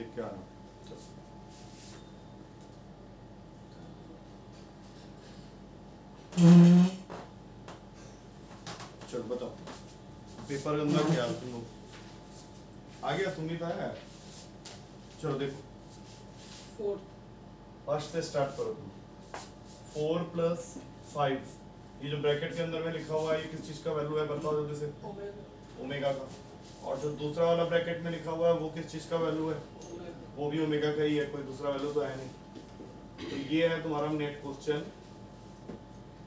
लिख के आना। चलो बताओ पेपर के अंदर क्या तुम लोग आ गया, सुमित आया। चलो देखो फर्स्ट से स्टार्ट करो तुम। 4 + 5, ये जो ब्रैकेट के अंदर में लिखा हुआ है ये किस चीज का वैल्यू है बताओ जल्दी से। ओमेगा का। और जो दूसरा वाला ब्रैकेट में लिखा हुआ है वो किस चीज का वैल्यू है, वो भी ओमेगा का ही है, कोई दूसरा वैल्यू तो है नहीं। तो ये है तुम्हारा नेट क्वेश्चन।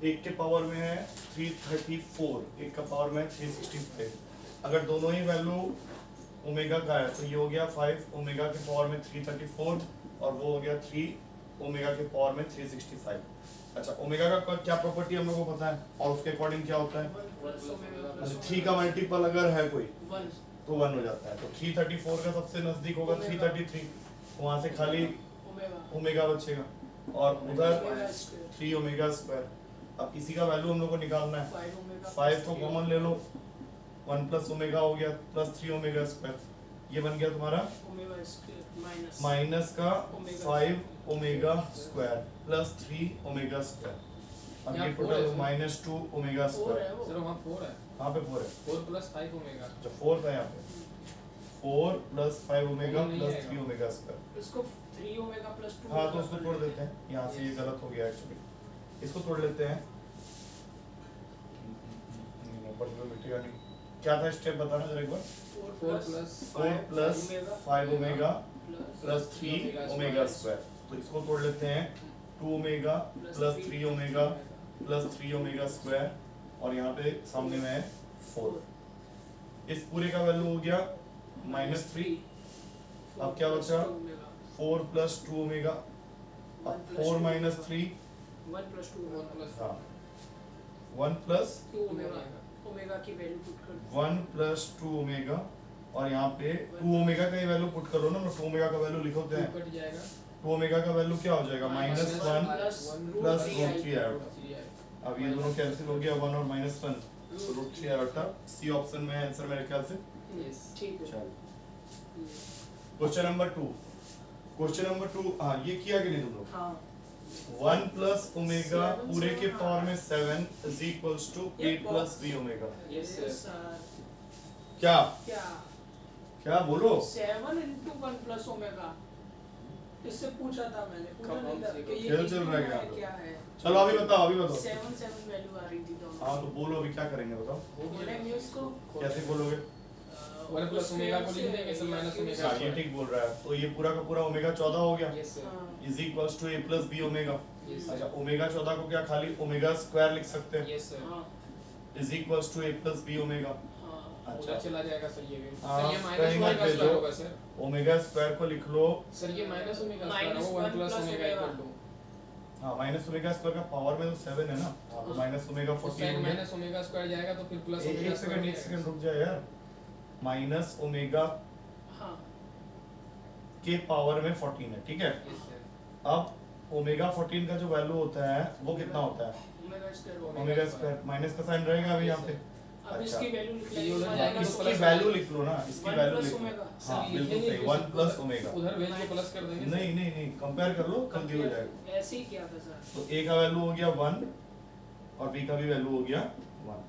एक के पावर में है 334, एक का पावर में है 365। अगर दोनों ही वैल्यू ओमेगा का है तो ये हो गया 5 ओमेगा के पावर में 334 और वो हो गया 3 ओमेगा के पावर में 365। अच्छा ओमेगा का क्या प्रॉपर्टी हम लोगों को पता है और उसके अकॉर्डिंग क्या होता है, अच्छा 3 का मल्टीपल अगर है कोई तो 1 हो जाता है। तो 334 का सबसे नजदीक होगा 333, वहां से खाली ओमेगा बचेगा और उधर 3 ओमेगा स्क्वायर। अब इसी का वैल्यू हम लोग को निकालना है, 5 को कॉमन ले लो, 1 + ओमेगा हो गया प्लस 3 ओमेगा स्क्वायर, ये बन गया तुम्हारा माइनस का 5 omega square plus 3 omega square. अब ये टोटल -2 ओमेगा स्क्वायर। सर वहां 4 है, कहां पे 4 है, 4 + 5 ओमेगा। जो 4 था यहाँ पे 4 + 5 ओमेगा प्लस 3 ओमेगा स्क्वायर। इसको 3 ओमेगा + 2। हाँ तो उसको तोड़ देते हैं, यहाँ से ये गलत हो गया एक्चुअली, इसको तोड़ लेते हैं। नंबर तो मिटेगा नहीं, क्या था स्टेप बताना जरा एक बार। 4 + 5 ओमेगा प्लस 3 ओमेगा स्क्वायर। तो इसको तोड़ लेते हैं, 2 omega plus 3 omega plus 3 omega square और यहाँ पे सामने में है 4। इस पूरे का वैल्यू हो गया -3। अब क्या बचा 4 + 2 ओमेगा, अब 4 - 3 1 + 2 हाँ 1 + 2 ओमेगा की वैल्यू पुट कर 1 + 2 ओमेगा और यहाँ पे 2 ओमेगा का ही वैल्यू पुट करो ना, 2 ओमेगा का वैल्यू लिखोते हैं, कट जाएगा। 2 ओमेगा का वैल्यू क्या हो जाएगा -1 + √3 आयोटा। अब ये दोनों कैंसिल हो गया 1 और -1 तो √3 आयोटा। सी ऑप्शन में आंसर मेरे ख्याल से ठीक है। चलो क्वेश्चन नंबर 2, क्वेश्चन नंबर 2 हाँ ये किया कि नहीं तुम लोग। हाँ 1 + ओमेगा पूरे के पावर में 7 = a + b omega. Yes sir. क्या क्या क्या बोलो 7 × 1 + ओमेगा, इससे पूछा था मैंने, पूछा नहीं था कि ये खेल चल रहा है क्या है। चलो अभी बताओ 7 वैल्यू आ रही थी दोनों। हाँ तो बोलो अभी क्या करेंगे बताओ, बोलेंगे उसको कैसे बोलोगे। 1 + ओमेगा को लिख देंगे सर माइनस ओमेगा। हाँ ये ठीक बोल रहा है, तो ये पूरा का पूरा ओमेगा 14 हो गया yes sir. = a + b omega. Yes, अच्छा ओमेगा 14 को क्या खाली ओमेगा स्क्वायर लिख सकते हैं, यस सर। हाँ = a + b ओमेगा। हाँ अच्छा अच्छा चला जाएगा सर ये भी। हाँ, सर ये कहीं माइनस मत ओमेगा भेजो। स्क्वायर होगा सर। ओमेगा स्क्वायर को लिख लो, सर ये माइनस ओमेगा स्क्वायर हो 1 + ओमेगा = 2। हाँ माइनस ओमेगा स्क्वायर का पावर में तो 7 है ना, हाँ तो माइनस ओमेगा उस 14 साइड हो गया। माइनस ओमेगा स्क्वायर जाएगा तो फिर प्लस ओमेगा एक सेकंड रुक जाए यार, माइनस ओमेगा हाँ के पावर में 14 है, ठीक है। Yes sir. अब ओमेगा 14 का जो वैल्यू होता है वो कितना होता है, omega square omega square, minus का साइन रहेगा अभी यहाँ पे। अब इसकी वैल्यू लिख ये उधर लेंगे जाएगा तो इसकी प्लस वैल्यू लिख लो ना, इसकी 1 वैल्यू + लिख लो। ओमेगा। हाँ सर बिल्कुल लिखेंगे सही, 1 + ओमेगा। उधर भेज के प्लस कर देंगे। नहीं कंपेयर कर लो जल्दी हो जाएगा। ऐसे ही किया था सर। तो ए का वैल्यू हो गया 1 और बी का भी वैल्यू हो गया 1।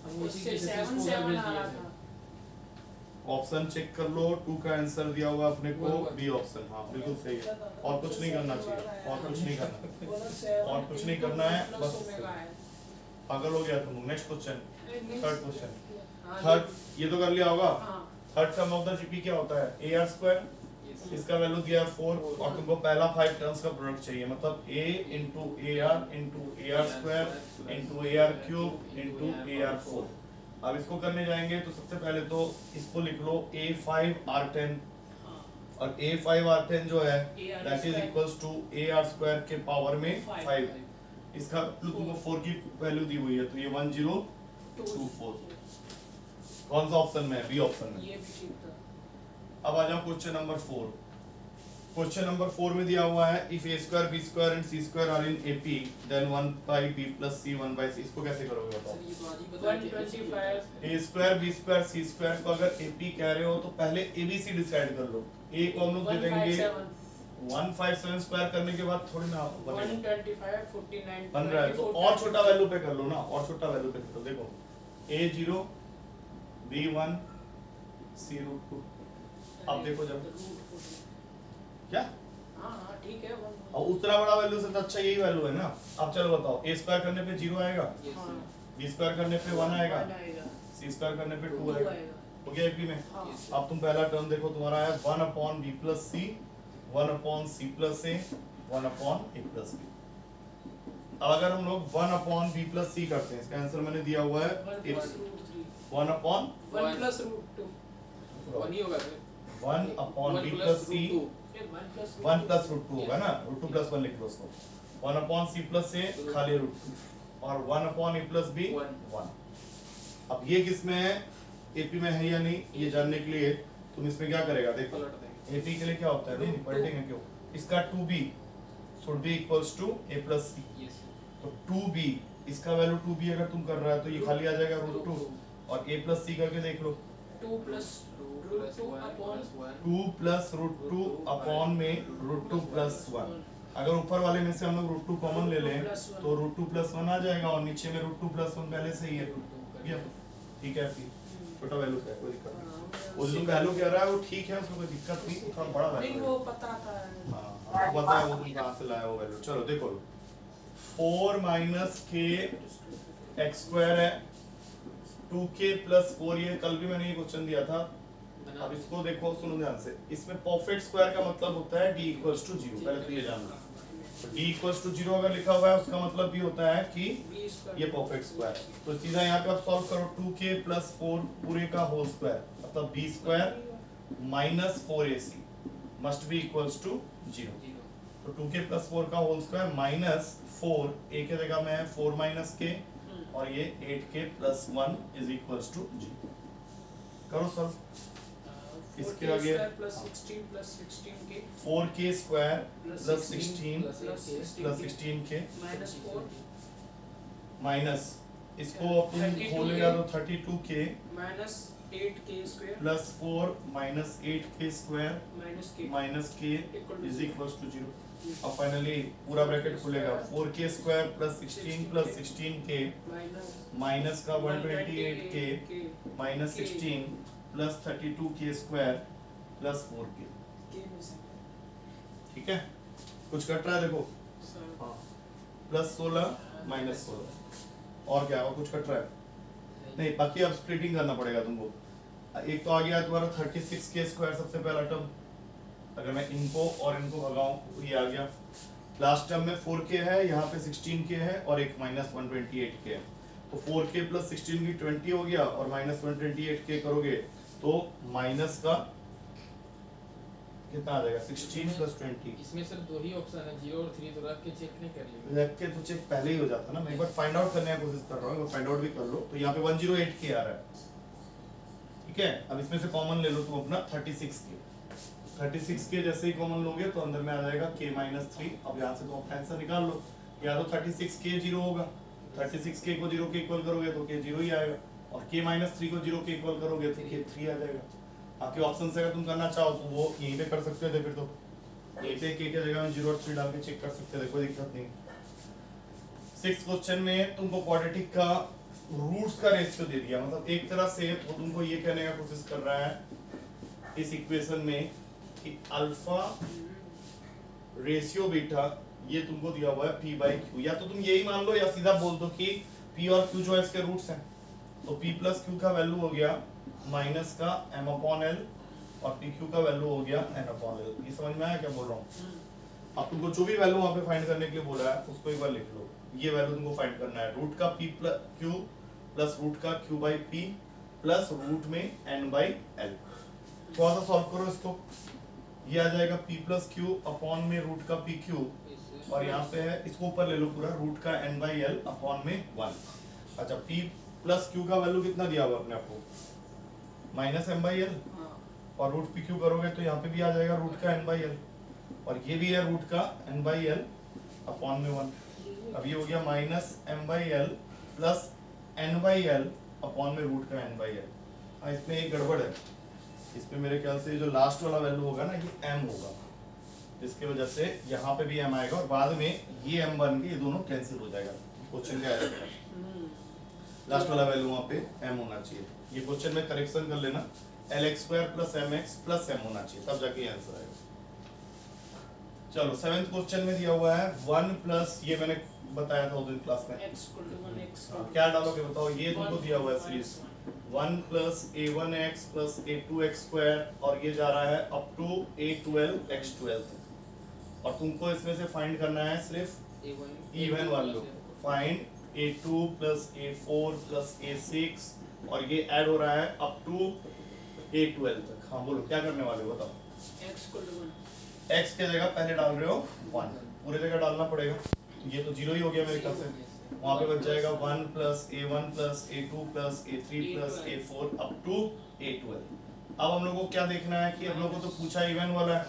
हम उसी उससे के जैसे 7 इसको उधर भेज 7 आ दिए रहा सर। था। ऑप्शन चेक कर लो, 2 का आंसर दिया हुआ अपने को One, one. B option. हाँ बिल्कुल सही है, और कुछ नहीं करना चाहिए, और कुछ नहीं करना, बोला 7 और कुछ नहीं करना है, + बस ओमेगा है। पागल हो गया तुम। Next question, third question. हाँ, थर्ड ये तो कर लिया होगा। हाँ third term of the GP क्या होता है, A R square. Yes, sir. इसका वैल्यू दिया है 4 और तुमको पहला 5 टर्म्स का प्रोडक्ट चाहिए, मतलब a × AR × AR square × AR cube × AR 4। अब इसको करने जाएंगे तो सबसे पहले तो इसको लिख लो A5R10 हाँ और A5R10 जो है AR that is square। AR square के पावर में 5। 5। इसका तुमको 4 की वैल्यू दी हुई है तो ये 1024। कौन सा ऑप्शन में है, बी ऑप्शन में। ये भी ठीक था। अब आ जाओ क्वेश्चन नंबर 4। क्वेश्चन नंबर 4 में दिया हुआ है if a square b square and c square are in AP then 1 by b plus c 1 by c। इसको कैसे करोगे बताओ? सर ये तो आज ही बताया कि 125 a square b square c square को अगर AP कह रहे हो तो पहले ABC डिसाइड कर लो। a को हम लोग दे देंगे 157 स्क्वायर करने के बाद थोड़ी ना बनेगा 125 49 बन रहा है, तो और छोटा वैल्यू पे कर लो ना, और छोटा वैल्यू पे कर लो। देखो a0 b1 c√2। अब देखो जब क्या हाँ ठीक है और उतना बड़ा वैल्यू से तो अच्छा यही वैल्यू है ना। अब चलो बताओ a स्क्वायर करने पे 0 आएगा, b स्क्वायर करने पे 1 आएगा, c स्क्वायर करने पे 2 आएगा। हो गया AP में। हाँ। अब तुम पहला टर्म देखो तुम्हारा है 1/b plus c 1/c plus a 1/a plus b। अब अगर हम लोग 1/b प्लस c करते हैं, इसका आंसर मैंने दिया हुआ है 1/1 1 प्लस रूट 2 वन ही होगा sir 1/b plus c 1 plus root 2 होगा ना, रूट 2 प्लस 1 लिख लो उसको। 1/c प्लस a खाली रूट 2 और 1/a प्लस b 1। अब ये किस में है? AP में है या नहीं ये जानने के लिए तुम इसमें क्या करेगा देखो। पलट देंगे AP के लिए क्या होता है? नहीं पलटेंगे क्यों? इसका 2b should be equals to a plus c। Yes तो 2b इसका वैल्यू 2b अगर तुम कर रहा है तो ये खाली आ जाएगा रूट 2 और a प्लस c करके देख लो 2 plus root 2 upon 2 plus root 2 upon में रूट 2 प्लस 1। अगर ऊपर वाले में से हम लोग रूट 2 कॉमन ले लें तो रूट 2 प्लस 1 आ जाएगा और नीचे में रूट 2 प्लस 1 पहले से ही है। ये ठीक है फिर छोटा वैल्यू है कोई दिक्कत नहीं। वो जो वैल्यू कह रहा है वो ठीक है, उसमें कोई दिक्कत नहीं, थोड़ा बड़ा नहीं वैल्यू वो पता था। हाँ पता है वो तुम कहाँ से लाया वो वैल्यू। चलो देखो 4 माइनस k x स्क्वायर है 2k प्लस 4। ये कल भी मैंने ये क्वेश्चन दिया था। अब इसको देखो सुनो ध्यान से, इसमें परफेक्ट स्क्वायर का मतलब होता है d इक्वल्स टू 0। पहले तो ये जानना, तो d इक्वल्स टू 0 अगर लिखा हुआ है उसका मतलब भी होता है कि ये परफेक्ट स्क्वायर है। तो सीधा यहाँ पे आप सॉल्व करो 2k प्लस 4 पूरे का होल स्क्वायर मतलब b square minus 4ac must be equals to 0। तो 2k प्लस 4 का होल स्क्वायर माइनस 4 a के जगह में है 4 माइनस k और ये 8k plus 1 is equals to 0। करो सर इसके आगे plus 16 plus 16k 4k square plus 16 plus 16k minus 4 minus इसको अपन 32K खोलेगा तो 32k minus 8k square plus 4 minus 8k square minus k minus k is equals to 0। अब finally पूरा bracket खुलेगा 4k square plus 16 plus 16k minus का 128k minus 16 plus 32k square plus 4k। ठीक है कुछ cut रहा है देखो हाँ प्लस 16 माइनस 16 और क्या और कुछ कट रहा है नहीं। बाकी अब स्प्लिटिंग करना पड़ेगा तुमको। एक तो आ गया तुम्हारा 36k स्क्वायर सबसे पहला टर्म, अगर मैं इनको और इनको भगाऊं तो ये आ गया। लास्ट टर्म में 4k है, यहाँ पे 16k है और एक माइनस 128k है। तो 4k प्लस 16 की 20 हो गया और माइनस 128k करोगे तो माइनस का कितना आ जाएगा 16 प्लस 20। इसमें सर दो ही ऑप्शन है 0 और 3 तो रख के चेक नहीं कर लिए रख के तो चेक पहले ही हो जाता ना। मैं एक बार फाइंड आउट करने की कोशिश कर रहा हूँ, फाइंड आउट भी कर लो। तो यहाँ पे 108k आ रहा है ठीक है। अब इसमें से कॉमन ले लो तुम अपना 36k। 36k जैसे ही कॉमन लोगे तो अंदर में आ जाएगा k माइनस 3। अब यहाँ से तुम अपना आंसर निकाल लो। या तो 36k 0 होगा, 36k को 0 के इक्वल करोगे तो k 0 ही आएगा और k माइनस 3 को 0 के इक्वल करोगे तो k 3 आ जाएगा। आपके ऑप्शन से अगर तुम करना चाहो तो वो यहीं पे कर सकते थे, फिर तो यहीं पे k के जगह में 0 और 3 डाल के चेक कर सकते थे, कोई दिक्कत नहीं। 6th क्वेश्चन में तुमको क्वाड्रेटिक का रूट्स का रेशियो दे दिया, मतलब एक तरह से वो तुमको ये कहने का कोशिश कर रहा है इस इक्वेशन में कि अल्फा रेशियो बीटा ये तुमको दिया हुआ है p बाई क्यू। या तो तुम यही मान लो या सीधा बोल दो कि p और q जो है इसके रूट्स हैं। तो p प्लस क्यू का वैल्यू हो गया माइनस का m अपॉन एल और पी क्यू का वैल्यू हो गया n अपॉन एल। ये समझ में आया क्या बोल रहा हूँ? अब तुमको जो भी वैल्यू वहाँ पे फाइंड करने के लिए बोला है उसको एक बार लिख लो। ये वैल्यू तुमको फाइंड करना है रूट का p plus Q plus root का q by p plus root में n बाई एल। थोड़ा सा सॉल्व करो इसको। ये आ जाएगा p प्लस क्यू अपॉन में रूट का पी क्यू और यहाँ पे है इसको ऊपर ले लो पूरा रूट का n बाई एल अपॉन में 1। अच्छा p प्लस क्यू का वैल्यू कितना दिया हुआ अपने आपको माइनस m बाई एल और रूट पी क्यू करोगे तो यहाँ पे भी आ जाएगा रूट का n बाई एल। और ये भी है रूट का n/l अपॉन में 1। अब ये हो गया minus m/l plus n/l upon में रूट का n/l। हाँ, इसमें एक गड़बड़ है, इसमें मेरे ख्याल से जो लास्ट वाला वैल्यू होगा ना ये m होगा, जिसकी वजह से यहाँ पे भी m आएगा और बाद में ये m बन के ये दोनों कैंसिल हो जाएगा। क्वेश्चन क्या आएगा, लास्ट वाला वैल्यू वहाँ पे m होना चाहिए। ये क्वेश्चन में करेक्शन कर लेना, lx² + mx + m होना चाहिए, तब जाके आंसर आएगा। चलो 7th क्वेश्चन में दिया हुआ है 1 प्लस, ये मैंने बताया था उस दिन क्लास में, x = 1 x क्या डालोगे बताओ। ये तुमको दिया हुआ है सीरीज 1 + a1x + a2x² और ये जा रहा है अप टू a12x12 और तुमको इसमें से फाइंड करना है सिर्फ even value. Find a2 + a4 + a6 और ये ऐड हो रहा है अप टू a12 तक। हाँ बोलो क्या करने वाले हो बताओ। x = 1 x के जगह पहले डाल रहे हो 1, पूरे जगह डालना पड़ेगा, ये तो 0 ही हो गया मेरे ख्याल से। वहाँ पे बच जाएगा 1 + a1 + a2 + a3 + a4 up to a12। अब हम लोग को क्या देखना है कि हम लोग को तो पूछा इवन वाला है,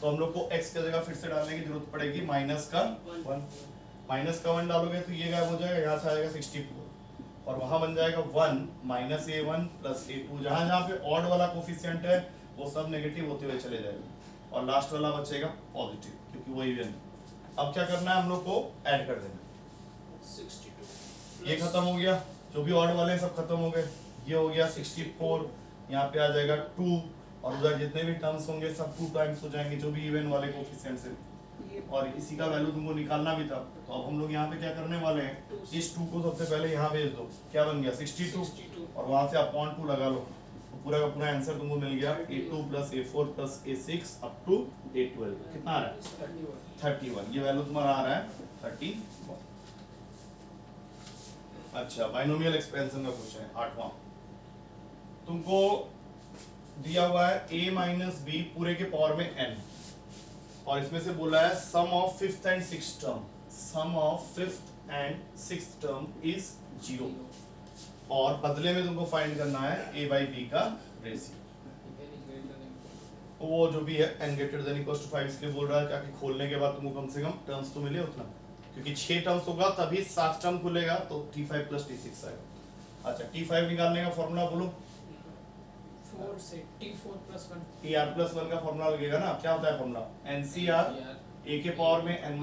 तो हम लोग को x की जगह फिर से डालने की जरूरत पड़ेगी माइनस का 1। माइनस का 1 डालोगे तो ये गायब हो जाएगा, यहाँ से आएगा 64 और वहाँ बन जाएगा 1 - a1 + a2। जहाँ जहाँ पे ऑड वाला कोफिशिएंट है वो सब नेगेटिव होते हुए चले जाएंगे और लास्ट वाला बचेगा पॉजिटिव, क्योंकि वो इवन है। अब क्या करना है हम लोग को ऐड कर देना। 62 ये खत्म हो गया, जो भी ऑड वाले सब खत्म हो गए। ये हो गया 64, यहाँ पे आ जाएगा 2 और उधर जितने भी टर्म्स होंगे सब 2 टाइम्स हो जाएंगे, जो भी इवन वाले कोफिशिएंट से। और इसी का वैल्यू तुमको निकालना भी था, तो अब हम लोग यहाँ पे क्या करने वाले हैं, इस 2 को सबसे पहले यहाँ भेज दो। क्या बन गया 62 और वहां से अपॉन 2 लगा लो, तो पूरा का पूरा आंसर तुमको मिल गया a2 + a4 + a6 up to a12। कितना आ रहा है 31। ये वैल्यू तुम्हारा आ रहा है 31। अच्छा, बाइनोमियल एक्सपेंशन का क्वेश्चन है 8वां। तुमको दिया हुआ है a - b पूरे के पावर में n और इसमें से बोला है sum of 5th and 6th term, sum of 5th and 6th term is 0 और बदले में तुमको फाइंड करना है a/b का रेशियो। वो जो भी है n > 5 इसलिए बोल रहा है ताकि खोलने के बाद तुमको कम से कम टर्म्स तो मिले उतना, क्योंकि 6 टर्म्स होगा तभी 7 टर्म खुलेगा, तो t5 + t6 आएगा। अच्छा, t5 निकालने का फॉर्मूला बोलो। 4 से t4 + 1 tr + 1 का फॉर्मूला लगेगा ना, क्या होता है फॉर्मूला ncr a के पावर में n - r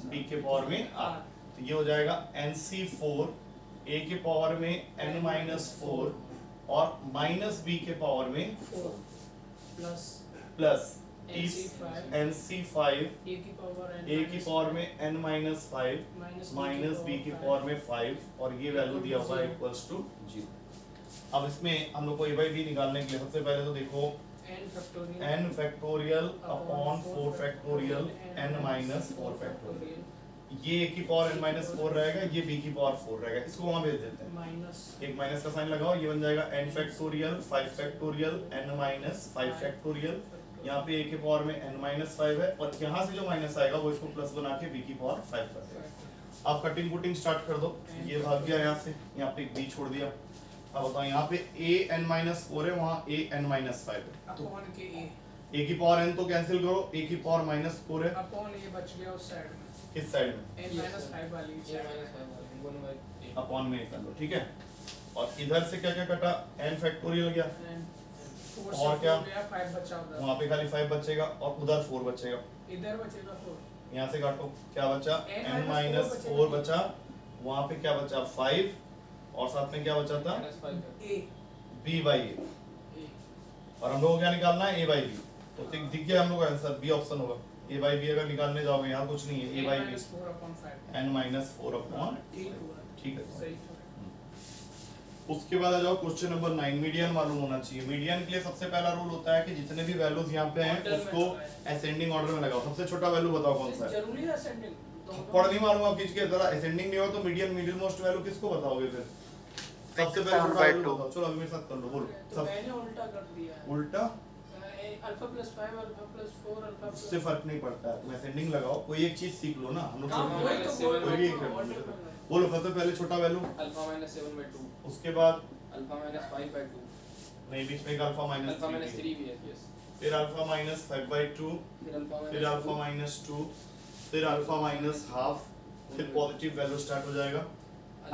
b के पावर में r, तो ये हो जाएगा nc4 a के पावर में n - 4 और -b के पावर में 4 प्लस nc5 nc5 a की पावर में n - 5 b की पावर में 5 और ये वैल्यू दिया हुआ है = 0। अब इसमें हम लोग को a/b निकालने के लिए सबसे पहले तो देखो n factorial upon 4 factorial n - 4 factorial. ये a की पावर n - 4 रहेगा, ये b की पावर 4 रहेगा, इसको वहां भेज देते हैं। एक माइनस का साइन लगाओ, ये बन जाएगा n factorial 5 factorial n - 5 factorial. यहाँ पे a के पावर में n - 5 है और यहाँ से जो माइनस आएगा वो इसको प्लस बना के b की पावर 5 कर देगा। आप कटिंग पुटिंग स्टार्ट कर दो, ये भाग गया यहाँ से, यहाँ पे एक b छोड़ दिया। अब बताओ यहाँ पे a n - 4 है, वहाँ a n - 5 है, तो अपॉन के a की पावर n तो कैंसिल करो, a की पावर -4 है। अपॉन ये बच गया उस साइड में, किस साइड में n - 5 वाली साइड अपॉन में कर लो, ठीक है। और इधर से क्या क्या कटा, n फैक्टोरियल गया और क्या 5 बचा उधर, वहाँ पे खाली 5 बचेगा और उधर 4 बचेगा, इधर बचेगा 4, यहाँ से काटो क्या बचा n - 4 बचा, वहाँ पे क्या बचा 5 और साथ में क्या बचा था a b/a और हम लोग को क्या निकालना है a/b, तो दिख गया हम लोग का आंसर बी ऑप्शन होगा। a/b अगर निकालने जाओगे यहाँ कुछ नहीं है, a/b n - 4 अपॉन, ठीक है। सही। उसके बाद आ जाओ क्वेश्चन नंबर 9, मीडियन मालूम होना चाहिए। मीडियन के लिए सबसे पहला रूल होता है कि जितने भी वैल्यूज यहाँ पे हैं उसको असेंडिंग ऑर्डर में लगाओ। सबसे छोटा वैल्यू बताओ कौन सा है, जरूरी है असेंडिंग, पढ़ नहीं मालूम आप किसके तरह असेंडिंग नहीं हो तो मीडियन मिडिल मोस्ट वैल्यू किसको बताओगे फिर, सबसे पहले छोटा वैल्यू बताओ। चलो अभी मेरे साथ कर लो, बोलो तो मैंने उल्टा कर दिया है, उल्टा अल्फा + 5 अल्फा + 4 अल्फा उससे फर्क नहीं पड़ता है, तुम असेंडिंग लगाओ, कोई एक चीज सीख लो ना हम लोग। वही तो कोई भी एक बोलो, सबसे पहले छोटा वैल्यू अल्फा - 7/2, उसके बाद अल्फा - 5/2, नहीं बीच में एक अल्फा अल्फा - -3 3 भी है, यस फिर अल्फा माइनस 5/2, फिर अल्फा माइनस 2, फिर अल्फा माइनस हाफ, फिर पॉजिटिव वैल्यू स्टार्ट हो जाएगा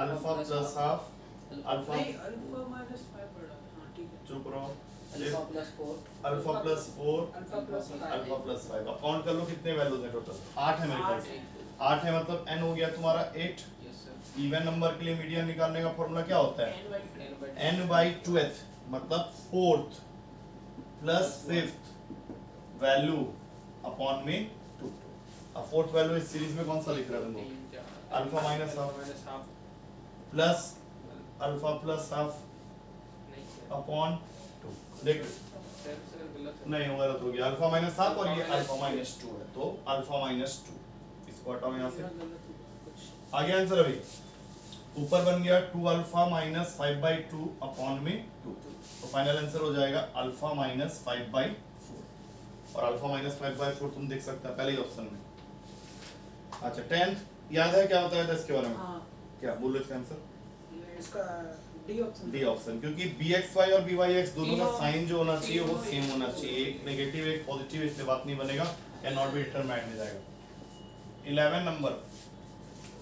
अल्फा प्लस हाफ, अल्फा नहीं अल्फा माइनस 5 पड़ा हाँ ठीक है चुप रहो, alpha plus 4 alpha plus 4, alpha plus alpha plus 5। अब काउंट कर लो कितने वैल्यूज हैं टोटल, 8 है मेरे पास। 8 है मतलब n हो गया तुम्हारा 8। यस सर इवन नंबर के लिए मीडियन निकालने का फॉर्मूला क्या होता है, n/2 n/2th मतलब fourth plus fifth value upon में 2। अब फोर्थ वैल्यू इस सीरीज में कौन सा लिख रहा है तुमको, alpha minus half plus alpha plus half नहीं सर अपॉन 2। देख सर गलत है नहीं गलत हो गया, अल्फा माइनस हाफ और ये अल्फा माइनस 2 है, तो अल्फा माइनस 2 इसको हटाओ यहाँ से। आ गया आंसर अभी, ऊपर बन गया 2 अल्फा माइनस 5/2 अपॉन में 2, तो फाइनल आंसर हो जाएगा अल्फा माइनस 5/4 और अल्फा माइनस 5/4 तुम देख सकते हो पहले ही ऑप्शन में। अच्छा 10th याद है क्या बताया था इसके बारे में, हाँ क्या बोलो इसका आंसर, इसका डी ऑप्शन डी ऑप्शन, क्योंकि bxy और byx दोनों का तीनों- साइन जो होना चाहिए वो तीनों सेम एक होना होना चाहिए, एक नेगेटिव एक पॉजिटिव, इससे बात नहीं बनेगा, कैन नॉट बी डिटरमाइंड में जाएगा। 11 नंबर,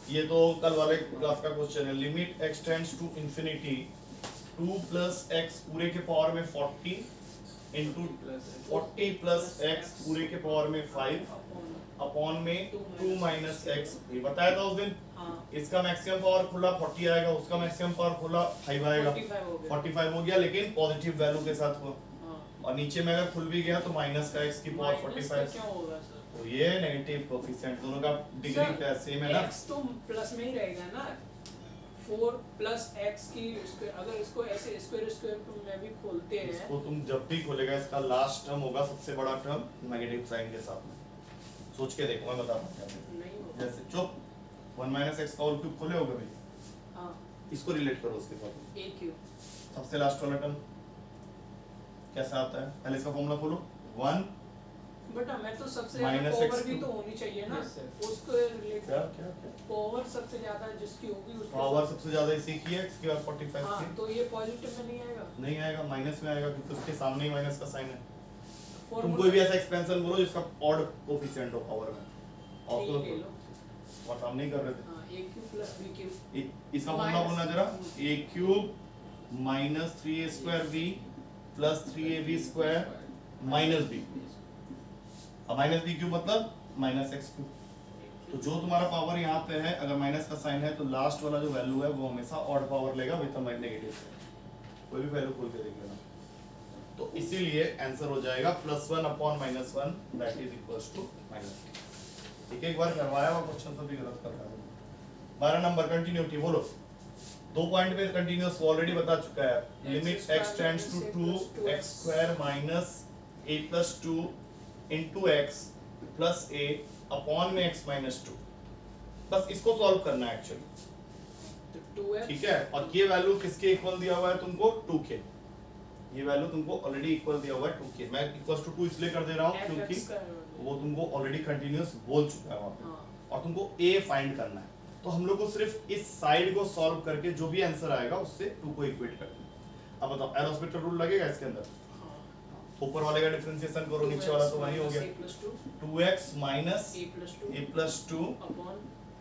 ये तो कल वाले क्लास का क्वेश्चन है, limit x tends to infinity 2 plus x पूरे के पावर में 40 इनटू 40 प्लस x पूरे के पावर में 5 अपॉन में 2 माइनस x, ये बताया था उस दिन। हाँ इसका मैक्सिमम पावर खुला 40 आएगा, उसका मैक्सिमम पावर खुला 5 आएगा, 45 हो गया 45 हो गया, लेकिन पॉजिटिव वैल्यू के साथ हुआ, हाँ और नीचे में अगर खुल भी गया तो माइनस का x की पावर माइनस का 45, क्या होगा सर, तो ये नेगेटिव कोएफिशिएंट दोनों का डिग्री सर, का सेम है ना, x तो प्लस में ही रहेगा ना, 4 प्लस x की स्क्वायर, अगर इसको ऐसे स्क्वायर में भी खोलते हैं इसको तुम जब भी खोलेगा इसका लास्ट टर्म होगा सबसे बड़ा टर्म नेगेटिव साइन के साथ में, सोच के देखो मैं बता रहा हूं क्या है। नहीं होगा जैसे चुप 1 माइनस x का होल क्यूब खोले होगा भाई, हाँ इसको रिलेट करो उसके साथ, a क्यूब सबसे लास्ट वाला टर्म कैसा आता है, पहले इसका फॉर्मूला खोलो 1 बेटा मैं तो सबसे Minus ज्यादा x पावर भी cube। तो होनी चाहिए ना, Yes, sir। उसको रिलेट क्या क्या क्या पावर सबसे ज्यादा जिसकी होगी उसके पावर सबसे ज्यादा इसी की है, इसके बाद 45 हाँ की तो ये पॉजिटिव में नहीं आएगा, नहीं आएगा, माइनस में आएगा क्योंकि उसके सामने ही माइनस का साइन है। तुम Formula- कोई भी ऐसा एक्सपेंशन बोलो जिसका ऑड कोएफिशिएंट हो पावर में, और ठीक है, लो तो हम नहीं कर रहे थे, हाँ a cube plus b cube इसका फॉर्मूला बोलना जरा, a cube minus 3a square b plus 3ab square minus b, अब माइनस b क्यूब मतलब माइनस x क्यूब, तो जो तुम्हारा पावर यहाँ पे है अगर माइनस का साइन है तो लास्ट वाला जो वैल्यू है वो हमेशा ऑड पावर लेगा विद नेगेटिव, कोई भी वैल्यू खोल के देख लेना, तो इसीलिए आंसर हो जाएगा +1 upon -1 that is equals to -, ठीक है। एक बार करवाया हुआ क्वेश्चन तो भी गलत कर रहा है। 12 नंबर कंटिन्यूटी बोलो, दो पॉइंट में कंटिन्यूअस ऑलरेडी बता चुका है, limit x tends to 2x square minus a plus 2 into x plus a upon में x माइनस 2, बस इसको सॉल्व करना है एक्चुअली, तो 2x ठीक है। और ये वैल्यू किसके इक्वल दिया हुआ है तुमको 2 के, ये वैल्यू तुमको ऑलरेडी इक्वल दिया हुआ है 2 के, मैं इक्वल्स टू 2 इसलिए कर दे रहा हूँ क्योंकि वो तुमको ऑलरेडी कंटिन्यूअस बोल चुका है वहां पे, हाँ और तुमको a फाइंड करना है, तो हम लोग को सिर्फ इस साइड को सॉल्व करके जो भी आंसर आएगा उससे 2 को इक्वेट करना है। अब बताओ एल हॉस्पिटल रूल लगेगा इसके अंदर, ऊपर वाले का डिफरेंशिएशन करो, नीचे वाला तो वही हो गया, 2x minus a plus 2 upon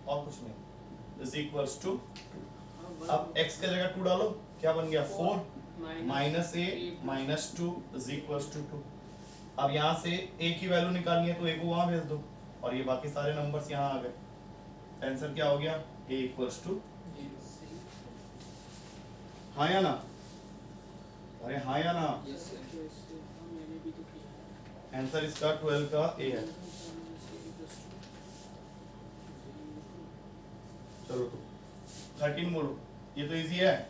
और कुछ नहीं इज इक्वल्स टू, अब x की जगह 2 डालो, क्या बन गया 4 minus a minus 2 is equals to 2। अब यहाँ से a की वैल्यू निकालनी है तो a को वहां भेज दो, और ये बाकी सारे नंबर्स यहाँ आ गए, आंसर क्या हो गया a इक्वल्स टू, हाँ या ना, अरे हाँ या ना, मैंने भी तो किया है आंसर इसका 12 का a है। चलो तो 13 बोलो, ये तो इजी है,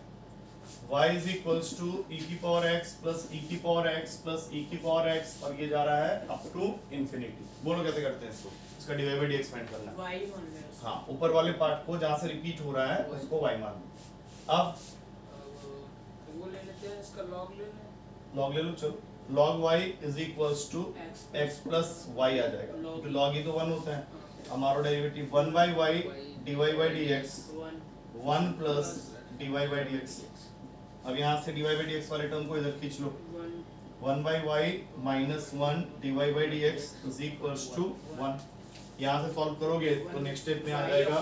y is equals to e की पावर x plus e की पावर x plus e की पावर x, और ये जा रहा है अप टू इंफिनिटी। बोलो कैसे करते हैं इसको, इसका डिवाइड बाय dx फाइंड करना है। y मान ले हाँ, ऊपर वाले पार्ट को जहाँ से रिपीट हो रहा है उसको y मान लो। अब वो ले लेते हैं, इसका log ले लें, log ले लो, चलो log y is equals to x plus y आ जाएगा, क्योंकि log ही तो 1 होता है, हमारा derivative 1 by y dy by dx 1 plus dy by dx। अब यहाँ से dy by dx वाले टर्म को इधर खींच लो, 1 by y minus 1 dy by dx is equals to 1। यहाँ से सॉल्व करोगे तो नेक्स्ट स्टेप में आ जाएगा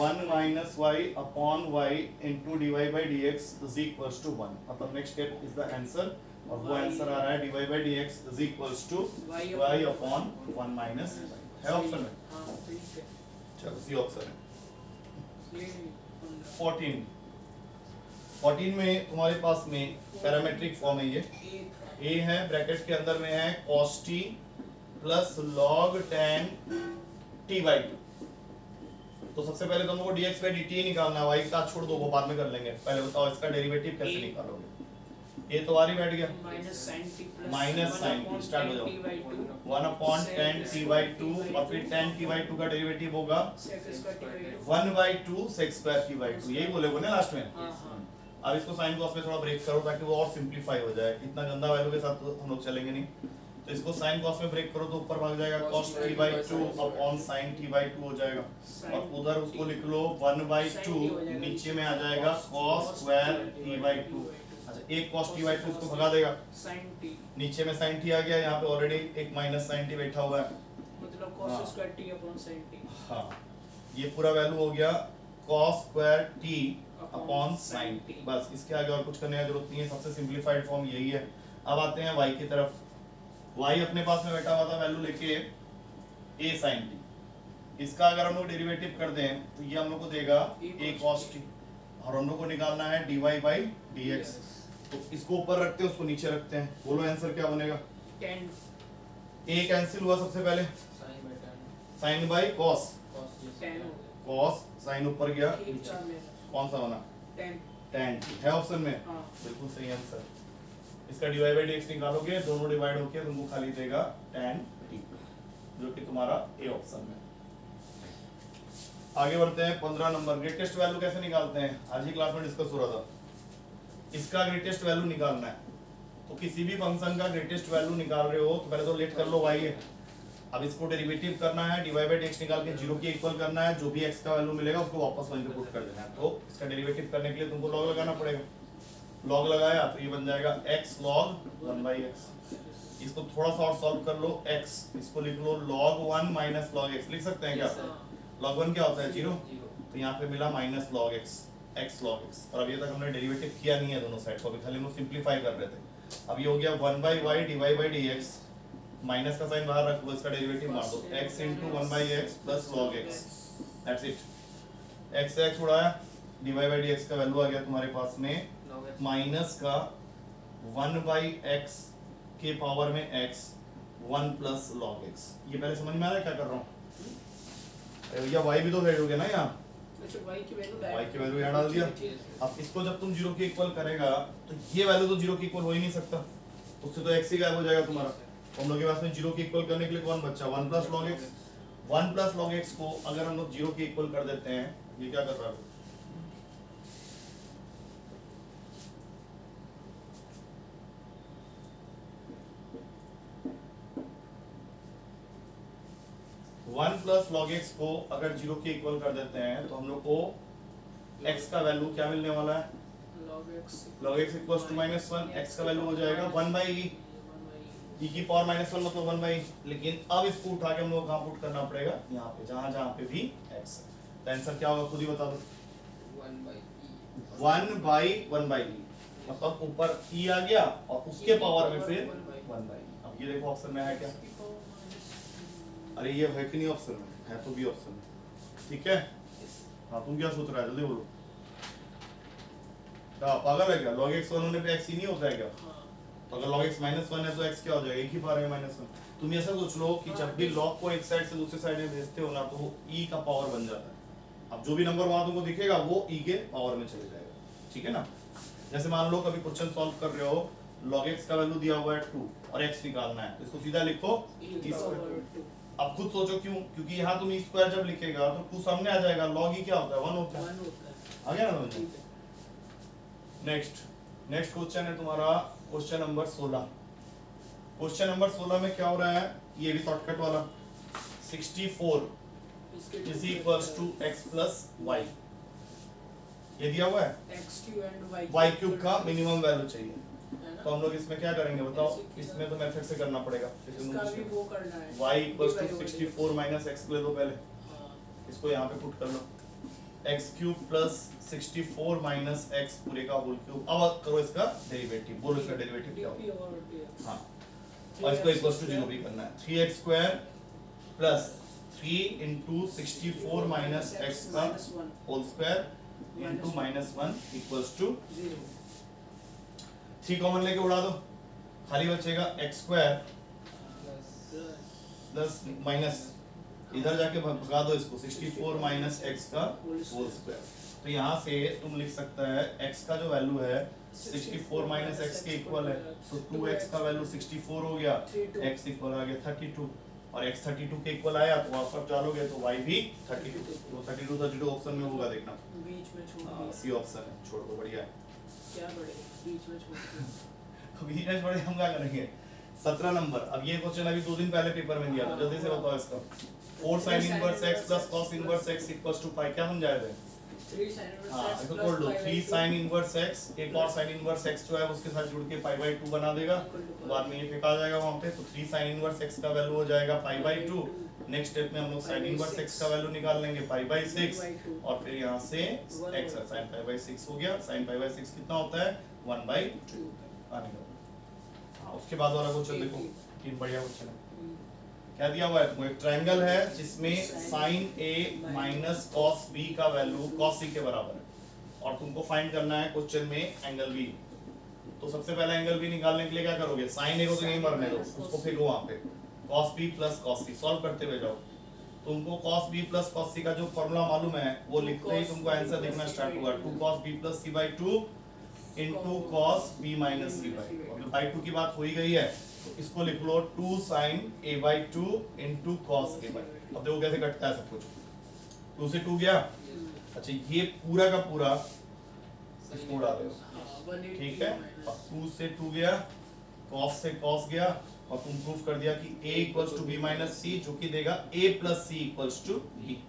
1 minus y upon y into dy by dx is equals to 1। मतलब next step is the answer, और वो आंसर आ रहा है dy by dx is equals to y upon 1 minus y। है ऑप्शन में? हाँ ठीक है। चलो सी ऑप्शन है। 14 में तुम्हारे पास में पैरामेट्रिक फॉर्म है, ये a है ब्रैकेट के अंदर में है cos t plus log tan t by 2। तो सबसे पहले तुम लोग को dx by dt ही निकालना है, y का छोड़ दो वो बाद में कर लेंगे। पहले बताओ इसका डेरिवेटिव कैसे निकालोगे। ये तो आ रही बैठ गया माइनस साइन टी, स्टार्ट हो जाओ 1 अपॉन tan t by 2 और फिर tan t by 2 का डेरिवेटिव होगा 1 by 2 sec square t by 2। यही बोले ना लास्ट में। अब इसको साइन कॉस में थोड़ा ब्रेक करो ताकि वो और सिंपलीफाई हो जाए। इतना गंदा वैल्यू के साथ तो हम लोग चलेंगे नहीं, तो इसको साइन कॉस में ब्रेक करो तो ऊपर भाग जाएगा cos t by 2 upon sin t by 2 हो जाएगा, और उधर उसको लिख लो 1 by 2, नीचे में आ जाएगा cos square t by 2। अच्छा एक cos t by 2 इसको भगा देगा, sin t नीचे में sin t आ गया, यहाँ पे ऑलरेडी एक माइनस sin t बैठा हुआ है, मतलब cos square t upon sin t। हाँ ये पूरा वैल्यू हो गया cos square t upon sin t। बस इसके आगे और कुछ करने की जरूरत नहीं है, सबसे सिंपलीफाइड फॉर्म यही है। अब आते हैं y की तरफ। y अपने पास में बैठा हुआ था वैल्यू लेके a sin t। इसका अगर हम लोग डेरिवेटिव कर दें तो ये हम लोग को देगा a cos t, और हम लोग को निकालना है dy by dx। तो इसको ऊपर रखते हैं, उसको नीचे रखते हैं, बोलो आंसर क्या बनेगा। tan a कैंसिल हुआ सबसे पहले, sin by cos, tan cos sin ऊपर गया, कौन सा बना tan है ऑप्शन में। हाँ। बिल्कुल सही आंसर। इसका dy by dx निकालोगे, दोनों डिवाइड होके तुमको खाली देगा tan t, जो कि तुम्हारा ए ऑप्शन में। आगे बढ़ते हैं 15 नंबर। ग्रेटेस्ट वैल्यू कैसे निकालते हैं, आज ही क्लास में डिस्कस हो रहा था। इसका ग्रेटेस्ट वैल्यू निकालना है, तो किसी भी फंक्शन का ग्रेटेस्ट वैल्यू निकाल रहे हो तो पहले तो लेट कर लो y है। अब इसको डेरिवेटिव करना है, dy by dx निकाल के 0 के इक्वल करना है, जो भी x का वैल्यू मिलेगा उसको वापस वहीं पे पुट कर देना है। तो इसका डेरिवेटिव करने के लिए तुमको log लगाना पड़ेगा, log लगाया तो ये बन जाएगा x log 1 by x। इसको थोड़ा सा और सॉल्व कर लो, x इसको लिख लो log 1 minus log x, लिख सकते हैं क्या। log 1 क्या होता है 0, तो यहाँ पे मिला minus log x, x log x। और अभी तक हमने डेरिवेटिव किया नहीं है दोनों साइड को, अभी खाली हम लोग सिंपलीफाई कर रहे थे। अब ये हो गया 1 by y dy by dx, minus का साइन बाहर रखो, इसका डेरिवेटिव मार दो x into 1 by x plus log x, that's it. x से x उड़ाया, dy by dx का वैल्यू आ गया तुम्हारे पास में माइनस का 1 by x के पावर में x 1 plus log x। ये पहले समझ में आ रहा है क्या कर रहा हूँ। भैया y भी तो वैल्यू हो गया ना यहाँ, अच्छा y की वैल्यू यहाँ डाल दिया। अब इसको जब तुम 0 के इक्वल करेगा तो ये वैल्यू तो 0 के इक्वल हो ही नहीं सकता, उससे तो x ही गायब हो जाएगा तुम्हारा। तो हम लोग के पास में 0 के इक्वल करने के लिए कौन बचा 1 plus log x। 1 plus log x को अगर हम लोग 0 के इक्वल कर देते हैं, ये क्या कर रहा है 1 plus log x को अगर 0 के इक्वल कर देते हैं तो हम लोग को x का वैल्यू क्या मिलने वाला है log x equals to -1, x का वैल्यू हो जाएगा 1 by e की पावर -1 मतलब 1 by e। लेकिन अब इसको उठा के हम लोग कहाँ पुट करना पड़ेगा, यहाँ पे जहाँ जहाँ पे भी x है। तो आंसर क्या होगा खुद ही बता दो, 1 by e मतलब ऊपर e आ गया और उसके पावर में फिर 1 by e। अब ये देखो ऑप्शन में है क्या, अरे ये है कि नहीं ऑप्शन में, है तो भी ऑप्शन में, ठीक है। हाँ तुम क्या सोच रहा है, जल्दी बोलो। क्या पागल है क्या, log x 1 होने पे x ही नहीं होता है क्या। तो अगर log x -1 है तो x क्या हो जाएगा, एक ही पावर है -1। तुम ऐसा सोच लो कि जब भी log को एक साइड से दूसरी साइड में भेजते हो ना तो वो e का पावर बन जाता है। अब जो भी नंबर वहां तुमको दिखेगा वो e के पावर में चले जाएगा, ठीक है ना। जैसे मान लो कभी क्वेश्चन सॉल्व कर रहे हो, log x का वैल्यू दिया हुआ है 2 और x निकालना है, तो इसको सीधा लिखो e²। अब खुद सोचो क्यों, क्योंकि यहाँ तुम e² जब लिखेगा तो 2 सामने आ जाएगा, log e क्या होता है 1 होता है, आ गया ना समझ। नेक्स्ट क्वेश्चन है तुम्हारा क्वेश्चन नंबर 16। क्वेश्चन नंबर 16 में क्या हो रहा है, ये भी शॉर्टकट वाला 64 is equals to x plus y। ये दिया हुआ है x³ and y³ का मिनिमम वैल्यू चाहिए। ना? तो हम लोग इसमें क्या करेंगे बताओ? Basic की इसमें तो मेथड से करना पड़ेगा। इसका भी वो करना है y equals to 64 minus x ले लो पहले, हाँ, इसको यहाँ पे पुट कर लो, x cube plus 64 minus x पूरे का होल क्यूब। अब करो इसका डेरिवेटिव, बोलो इसका डेरिवेटिव क्या होगा? dp और dx। हाँ, और इसको इक्वल्स टू 0 भी करना है। 3x square plus 3 into 64 minus x का whole square into -1 equals to 0। 3 common लेके उड़ा दो, खाली बचेगा x स्क्वायर प्लस माइनस, इधर जाके भगा दो इसको, 64 माइनस x का होल स्क्वायर। तो यहाँ से तुम लिख सकता है x का जो वैल्यू है 64 माइनस x के इक्वल है, तो 2x का वैल्यू 64 हो गया, x इक्वल आ गया 32, और x 32 के इक्वल आया तो वहां पर डालोगे तो y भी 32, तो 32 ऑप्शन में होगा, देखना बीच में छोड़ दिया। सी ऑप्शन है, छोड़ दो, बढ़िया है। क्या बड़े बीच में छोड़ दिया। बीच में छोड़े हम क्या करेंगे? 17 नंबर। अब ये क्वेश्चन अभी 2 दिन पहले पेपर में दिया था, जल्दी से बताओ इसका। 4 sin inverse x plus cos inverse x equals to 5, क्या समझाए थे? 3 sin inverse हाँ, x इसको plus तोड़ लो। pi by 3 2 sin inverse x, एक और sin इनवर्स x जो है उसके साथ जुड़ के पाई बाई 2 बना देगा, तो बाद में ये फेंका जाएगा वहां पे, तो 3 sin इनवर्स x का वैल्यू हो जाएगा पाई बाई 2। नेक्स्ट स्टेप में हम लोग sin इनवर्स x का वैल्यू निकाल लेंगे पाई बाई 6, और फिर यहाँ से x sin पाई बाई 6 हो गया। sin पाई बाई 6 कितना होता है? 1/2 आने का। हाँ, उसके बाद वाला क्वेश्चन देखो, तीन बढ़िया क्वेश्चन है। क्या दिया हुआ है तुमको? एक ट्रायंगल है जिसमें sin a minus cos b का वैल्यू cos c के बराबर है, और तुमको फाइंड करना है क्वेश्चन में एंगल b। तो सबसे पहले एंगल b निकालने के लिए क्या करोगे? sin a को तो यहीं मरने दो, उसको फेंको वहां पे, cos b plus cos c solve करते हुए जाओ। तुमको cos b plus cos c का जो फॉर्मूला मालूम है वो लिखते ही तुमको आंसर दिखना स्टार्ट होगा, 2 cos b plus c by 2 into cos b minus c by 2। अब by 2 की बात हो ही गई है तो इसको लिख लो 2 sin a by 2 into cos a by 2। अब देखो कैसे कटता है सब कुछ, 2 से 2 गया। अच्छा, ये पूरा का पूरा इसको उड़ा दो, ठीक है, और 2 से 2 गया, cos से cos गया, और तुम प्रूफ कर दिया कि a equals to b minus c, जो कि देगा a plus c equals to b।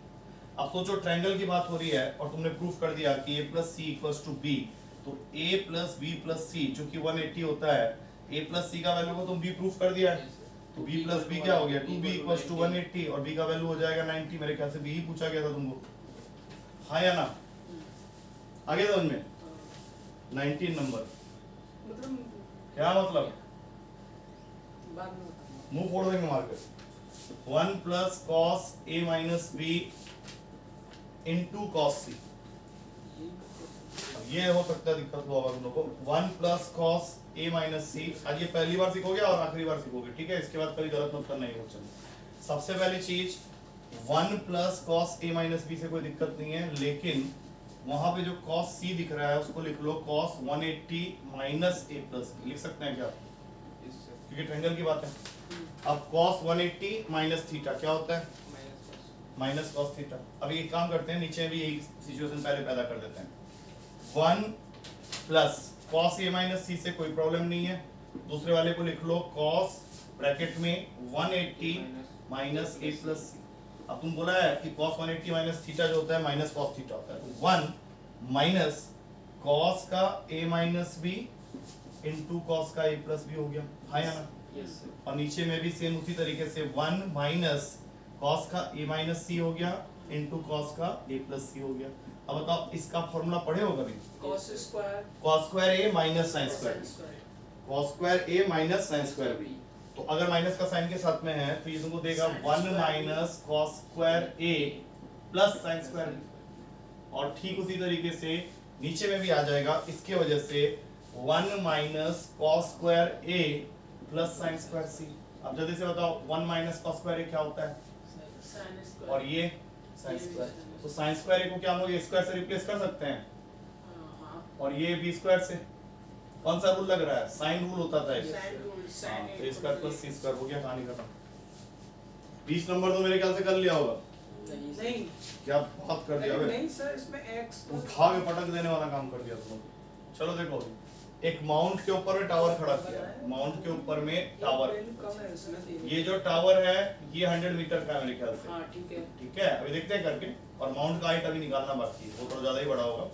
अब सोचो ट्रायंगल की बात हो रही है और तुमने प्रूफ कर दिया कि a plus c equals to b, तो a plus b plus c जो कि 180 होता है, a plus c का वैल्यू को तुम b प्रूफ कर दिया है, तो b plus b क्या हो गया? 2b equals to 180, और b का वैल्यू हो जाएगा 90। मेरे ख्याल से b ही पूछा गया था तुमको, हाँ या ना? आगे समझ में? 19 नंबर मतलब क्या मतलब? बाद में बताऊंगा। मुंह फोड़ देंगे मार के। 1 plus cos a minus b into cos c। अब ये हो सकता है दिक्कत हुआ होगा तुम लोगों को। 1 plus cos a minus c, आज ये पहली बार सीखोगे और आखिरी बार सीखोगे, ठीक है? इसके बाद कभी गलत मत करना है क्वेश्चन। सबसे पहली चीज 1 plus cos a minus b से कोई दिक्कत नहीं है, लेकिन वहां पे जो cos c दिख रहा है उसको लिख लो cos 180 minus a plus b, लिख सकते हैं क्या? क्योंकि ट्रायंगल की बात है। अब cos 180 minus थीटा क्या होता है? Minus cos theta. अब एक काम करते हैं, नीचे भी एक सिचुएशन पहले पैदा कर देते हैं। 1 plus cos a minus c से कोई प्रॉब्लम नहीं है, दूसरे वाले को लिख लो cos ब्रैकेट में 180 माइनस a प्लस c। अब तुम बोला है कि cos 180 माइनस थीटा जो होता है माइनस cos थीटा होता है, तो 1 माइनस cos का a minus b into cos का a प्लस b हो गया, हाँ या ना? और नीचे में भी सेम उसी तरीके से 1 माइनस cos का a माइनस c हो गया इंटू cos का a प्लस c हो गया। अब बताओ इसका फॉर्मूला पढ़े हो कभी? cos square cos square a minus sin square b, cos square a minus sin square b। तो अगर माइनस का साइन के साथ में है तो ये तुमको देगा 1 minus cos square a plus sin square b, और ठीक उसी तरीके से नीचे में भी आ जाएगा, इसके वजह से 1 minus cos square a plus sin square c। अब जल्दी से बताओ 1 माइनस cos स्क्वायर a क्या होता है? sin स्क्वायर, और ये sin स्क्वायर, तो sin स्क्वायर a को क्या हम लोग a स्क्वायर से रिप्लेस कर सकते हैं, हाँ और ये b स्क्वायर से। कौन सा रूल लग रहा है? साइन रूल होता था एक। sin रूल हाँ, sin तो a square plus c square हो गया, कहानी खत्म। 20 नंबर तो मेरे ख्याल से कर लिया होगा। नहीं क्या बात कर दिया बे? नहीं सर, इसमें x उठा के पटक देने वाला काम कर दिया तुम लोग। चलो देखो, एक माउंट के ऊपर में टावर खड़ा किया, माउंट के ऊपर में टावर, कम है इसमें देने। ये जो टावर है ये 100 मीटर का है मेरे ख्याल से, हाँ ठीक है। ठीक है? अभी देखते हैं करके, और माउंट का हाइट अभी निकालना बाकी है, वो थोड़ा ज्यादा ही बड़ा होगा।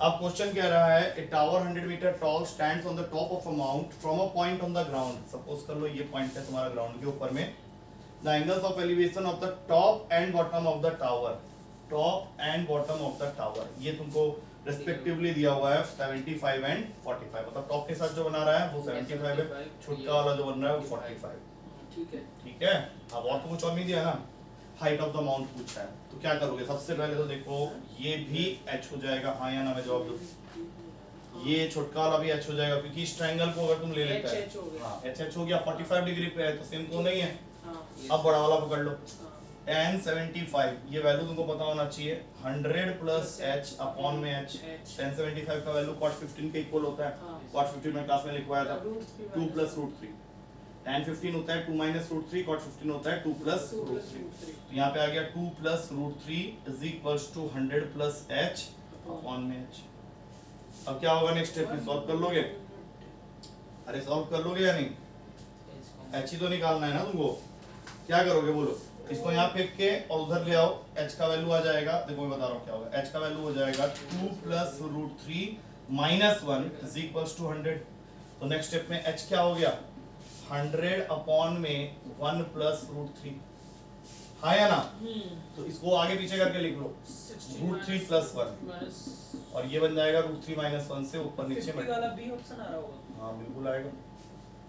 अब क्वेश्चन कह रहा है a tower 100 metre tall stands on the top of a mount from a point on the ground. Suppose कर लो ये पॉइंट है तुम्हारा ग्राउंड के ऊपर में। The angles of elevation of the top and bottom of the tower, top and bottom of the tower ये तुमको रेस्पेक्टिवली दिया हुआ है 75 एंड 45। मतलब टॉप के साथ जो बना रहा है वो 75 है, छुटका वाला जो बन रहा है वो 45। ठीक है। ठीक है। अब और तो कुछ और नहीं दिया ना, हाइट ऑफ द माउंट पूछा है तो क्या करोगे? सबसे पहले तो देखो ये भी h हो जाएगा, हाँ या ना में जवाब दो। ये छुटका वाला भी h हो जाएगा क्योंकि इस ट्रायंगल को अगर तुम ले लेते हैं हाँ h हो गया, 45 डिग्री पे है तो सेम तो नहीं है। अब बड़ा वाला पकड़ लो, tan 75 ये वैल्यू तुमको पता होना चाहिए 100 प्लस h अपॉन में h। tan 75 का वैल्यू cot 15 के इक्वल होता है। cot 15 में क्लास में लिखवाया था 2 प्लस रूट 3। tan 15 होता है 2 माइनस रूट 3, cot 15 होता है 2 प्लस रूट 3। तो यहाँ पे आ गया 2 plus root 3 is equals to 100 plus h upon में h। अब क्या होगा नेक्स्ट स्टेप में? सॉल्व कर लोगे? अरे सॉल्व कर लोगे या नहीं? h ही तो निकालना है ना तुमको। क्या करोगे बोलो? इसको यहाँ फेंक के और उधर ले आओ, h का वैल्यू आ जाएगा, देखो मैं बता रहा हूँ क्या होगा। h का वैल्यू हो जाएगा 2 plus root 3 minus 1 is equals to 100। तो नेक्स्ट स्टेप में h क्या हो गया? 100 अपॉन में 1 प्लस रूट 3, हाँ या ना? तो इसको आगे पीछे करके लिख लो, रूट 3 प्लस 1 और ये बन जाएगा रूट 3 माइनस 1 से ऊपर नीचे में वाला बी ऑप्शन आ रहा होगा। हाँ बिल्कुल आएगा।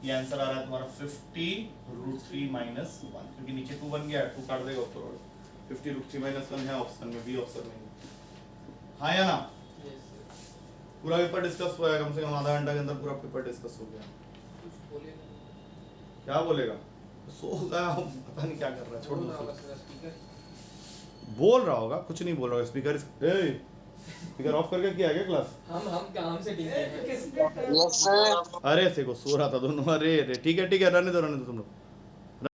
ये आंसर आ रहा है तुम्हारा 50 रूट 3 माइनस 1 क्योंकि नीचे 2 बन गया है, 2 काट देगा ऊपर वाला। 50 रूट 3 माइनस 1 है ऑप्शन में, बी ऑप्शन में, हाँ या ना? पूरा पेपर डिस्कस हुआ है, कम से कम आधा घंटा के अंदर पूरा पेपर डिस्कस हो गया। क्या बोलेगा? सो गया, पता नहीं क्या कर रहा है, छोड़ दो। बोल रहा होगा, कुछ नहीं बोल रहा। स्पीकर स्पीकर ऑफ करके किया क्या क्लास? हम काम से ठीक है। अरे देखो सो रहा था दोनों। अरे ठीक है रहने दो तुम लोग।